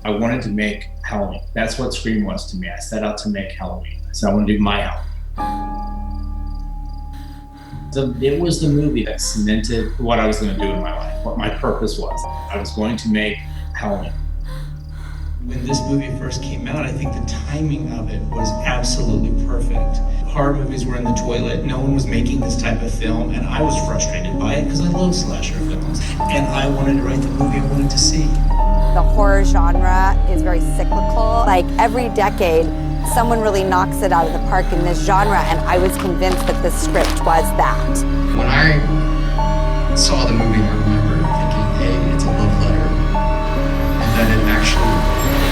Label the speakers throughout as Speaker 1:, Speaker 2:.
Speaker 1: I wanted to make Halloween. That's what Scream was to me. I set out to make Halloween. I said I want to do my Halloween. It was the movie that cemented what I was going to do in my life, what my purpose was. I was going to make Halloween.
Speaker 2: When this movie first came out, I think the timing of it was absolutely perfect. Horror movies were in the toilet, no one was making this type of film, and I was frustrated by it because I love slasher films. And I wanted to write the movie I wanted to see.
Speaker 3: The horror genre is very cyclical. Like every decade, someone really knocks it out of the park in this genre, and I was convinced that this script was that.
Speaker 2: When I saw the movie, I remember thinking, hey, it's a love letter. And then it actually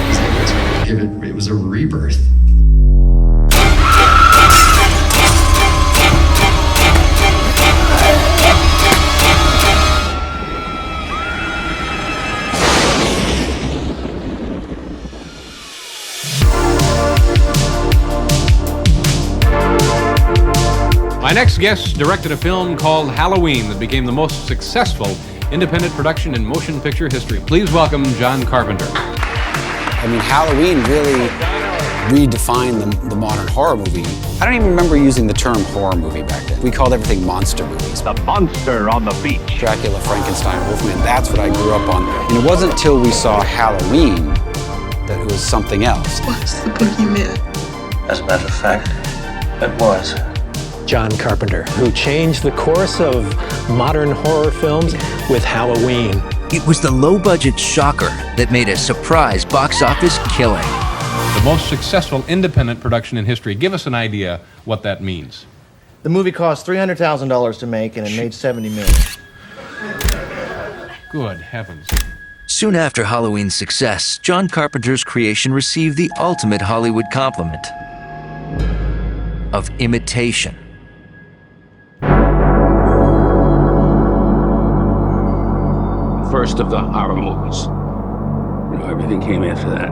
Speaker 2: was able to give it was a rebirth.
Speaker 4: My next guest directed a film called Halloween that became the most successful independent production in motion picture history. Please welcome John Carpenter.
Speaker 5: I mean, Halloween really redefined the modern horror movie. I don't even remember using the term horror movie back then. We called everything monster movies.
Speaker 6: The monster on the beach.
Speaker 5: Dracula, Frankenstein, Wolfman, that's what I grew up on. And it wasn't until we saw Halloween that it was something else.
Speaker 7: What's the boogeyman?
Speaker 8: As a matter of fact, it was.
Speaker 9: John Carpenter, who changed the course of modern horror films with Halloween.
Speaker 10: It was the low-budget shocker that made a surprise box office killing.
Speaker 4: The most successful independent production in history. Give us an idea what that means.
Speaker 11: The movie cost $300,000 to make, and it made $70 million.
Speaker 4: Good heavens.
Speaker 10: Soon after Halloween's success, John Carpenter's creation received the ultimate Hollywood compliment of imitation.
Speaker 6: First of the horror movies. Everything came after that.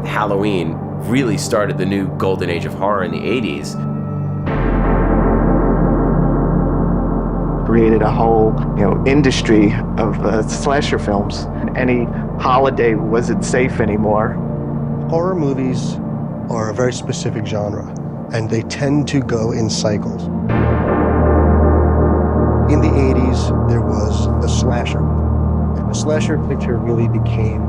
Speaker 12: Halloween really started the new golden age of horror in the 80s.
Speaker 13: Created a whole, industry of slasher films. Any holiday wasn't safe anymore.
Speaker 14: Horror movies are a very specific genre, and they tend to go in cycles. In the 80s, there was the slasher. And the slasher picture really became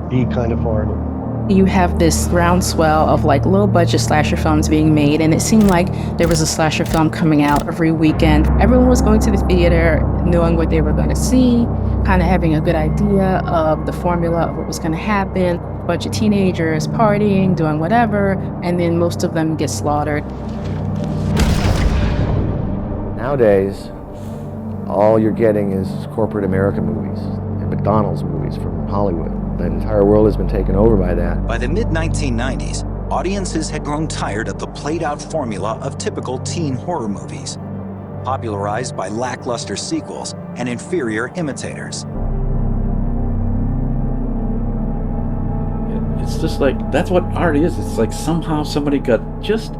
Speaker 14: the kind of horror movie.
Speaker 15: You have this groundswell of low-budget slasher films being made, and it seemed like there was a slasher film coming out every weekend. Everyone was going to the theater knowing what they were going to see, kind of having a good idea of the formula of what was going to happen. A bunch of teenagers partying, doing whatever, and then most of them get slaughtered.
Speaker 16: Nowadays, all you're getting is corporate American movies and McDonald's movies from Hollywood. The entire world has been taken over by that.
Speaker 17: By the mid-1990s, audiences had grown tired of the played-out formula of typical teen horror movies, popularized by lackluster sequels and inferior imitators.
Speaker 18: It's just that's what art is. It's somehow somebody got just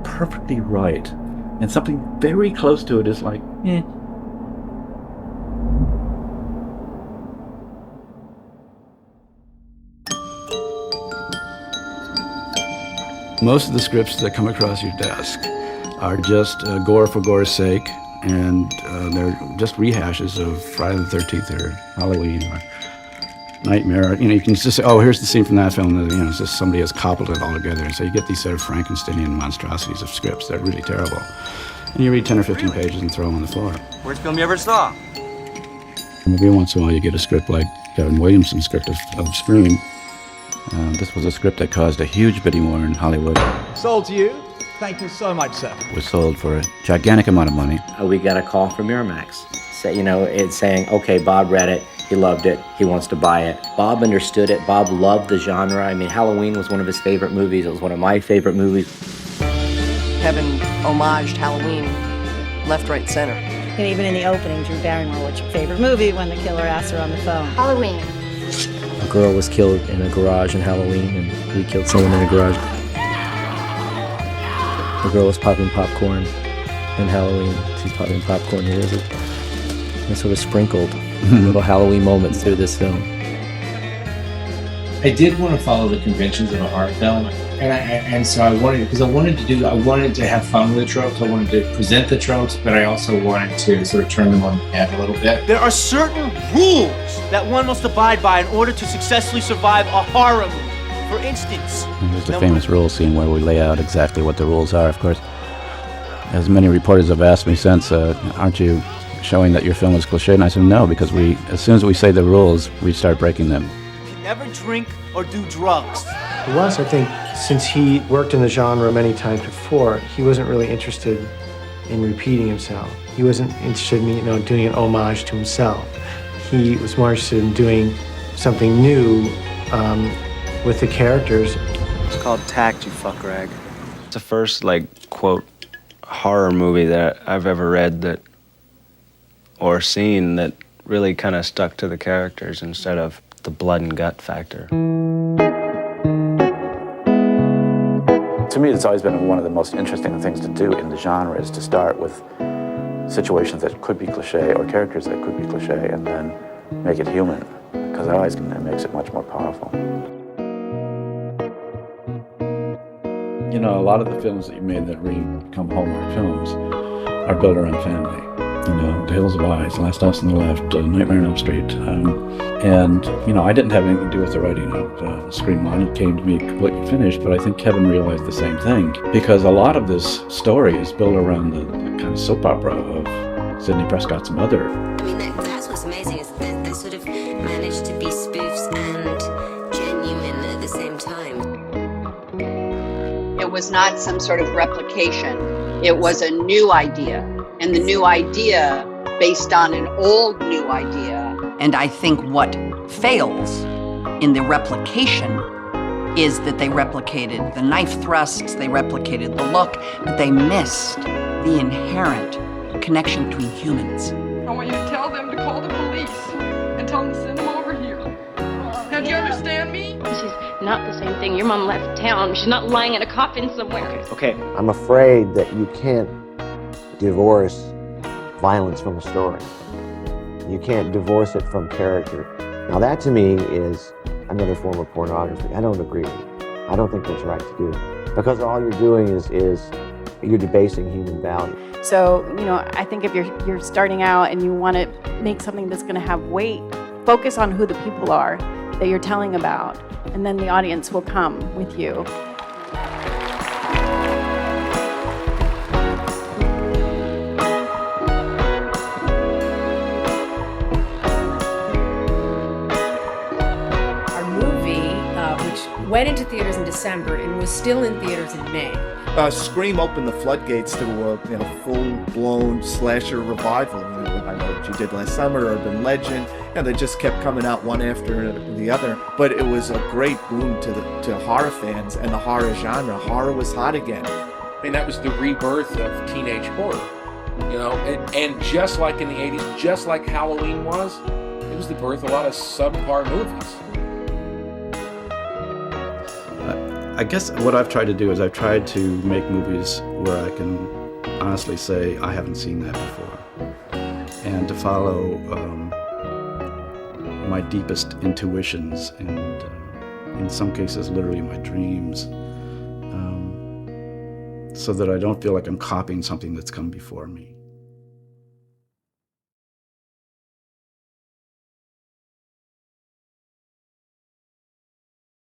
Speaker 18: perfectly right, and something very close to it is eh. Most of the scripts that come across your desk are just gore for gore's sake, and they're just rehashes of Friday the 13th or Halloween or Nightmare. You can just say, oh, here's the scene from that film. It's just somebody has cobbled it all together. And so you get these sort of Frankensteinian monstrosities of scripts that are really terrible. And you read 10 or 15 pages and throw them on the floor.
Speaker 8: Worst film you ever saw?
Speaker 18: And every once in a while you get a script like Kevin Williamson's script of Scream. This was a script that caused a huge bidding war in Hollywood.
Speaker 19: Sold to you. Thank you so much, sir.
Speaker 18: It was sold for a gigantic amount of money.
Speaker 20: We got a call from Miramax. It's saying, okay, Bob read it, he loved it, he wants to buy it. Bob understood it, Bob loved the genre. I mean, Halloween was one of his favorite movies, it was one of my favorite movies.
Speaker 7: Kevin homaged Halloween left, right, center.
Speaker 5: And even in the opening, Drew Barrymore, what's your favorite movie, when the killer asked her on the phone?
Speaker 7: Halloween.
Speaker 20: A girl was killed in a garage in Halloween, and we killed someone in a garage. The girl was popping popcorn in Halloween. She's popping popcorn here. And sort of sprinkled little Halloween moments through this film.
Speaker 1: I did want to follow the conventions of a horror film, and so I wanted to have fun with the tropes. I wanted to present the tropes, but I also wanted to sort of turn them on the head a little bit.
Speaker 21: There are certain rules that one must abide by in order to successfully survive a horror movie. For instance,
Speaker 18: there's the famous rule scene where we lay out exactly what the rules are. Of course, as many reporters have asked me since, aren't you showing that your film is cliche? And I said no, because as soon as we say the rules, we start breaking them.
Speaker 21: never drink or do drugs.
Speaker 14: Russ, I think, since he worked in the genre many times before, he wasn't really interested in repeating himself. He wasn't interested in, doing an homage to himself. He was more interested in doing something new with the characters.
Speaker 8: It's called Tact, you fuck rag. It's the first, quote, horror movie that I've ever read or seen that really kind of stuck to the characters instead of the blood and gut factor.
Speaker 18: To me, it's always been one of the most interesting things to do in the genre is to start with situations that could be cliche or characters that could be cliche and then make it human, because it makes it much more powerful. A lot of the films that you made that become Hallmark films are built around family. The Hills of Eyes, Last House on the Left, Nightmare on Elm Street. I didn't have anything to do with the writing of Scream 1. It came to me completely finished, but I think Kevin realized the same thing, because a lot of this story is built around the kind of soap opera of Sidney Prescott's mother.
Speaker 22: That's what's amazing, is that they sort of managed to be spoofs and genuine at the same time.
Speaker 23: It was not some sort of replication. It was a new idea. And the new idea based on an old new idea.
Speaker 7: And I think what fails in the replication is that they replicated the knife thrusts, they replicated the look, but they missed the inherent connection between humans.
Speaker 24: I want you to tell them to call the police and tell them to send them over here. Now, do you understand me?
Speaker 25: This is not the same thing. Your mom left town. She's not lying in a coffin somewhere.
Speaker 8: Okay.
Speaker 16: I'm afraid that you can't divorce violence from a story. You can't divorce it from character. Now that to me is another form of pornography. I don't agree with it. I don't think that's right to do. Because all you're doing is you're debasing human value.
Speaker 26: So, I think if you're starting out and you want to make something that's going to have weight, focus on who the people are that you're telling about, and then the audience will come with you.
Speaker 27: Went into theaters in December and was still in theaters in May.
Speaker 28: Scream opened the floodgates to a full-blown slasher revival. I know what you did last summer, Urban Legend, they just kept coming out one after the other. But it was a great boon to horror fans and the horror genre. Horror was hot again.
Speaker 6: That was the rebirth of teenage horror, and just like in the 80s, just like Halloween was, it was the birth of a lot of subpar movies.
Speaker 18: I guess what I've tried to do is I've tried to make movies where I can honestly say I haven't seen that before, and to follow my deepest intuitions and in some cases literally my dreams, so that I don't feel like I'm copying something that's come before me.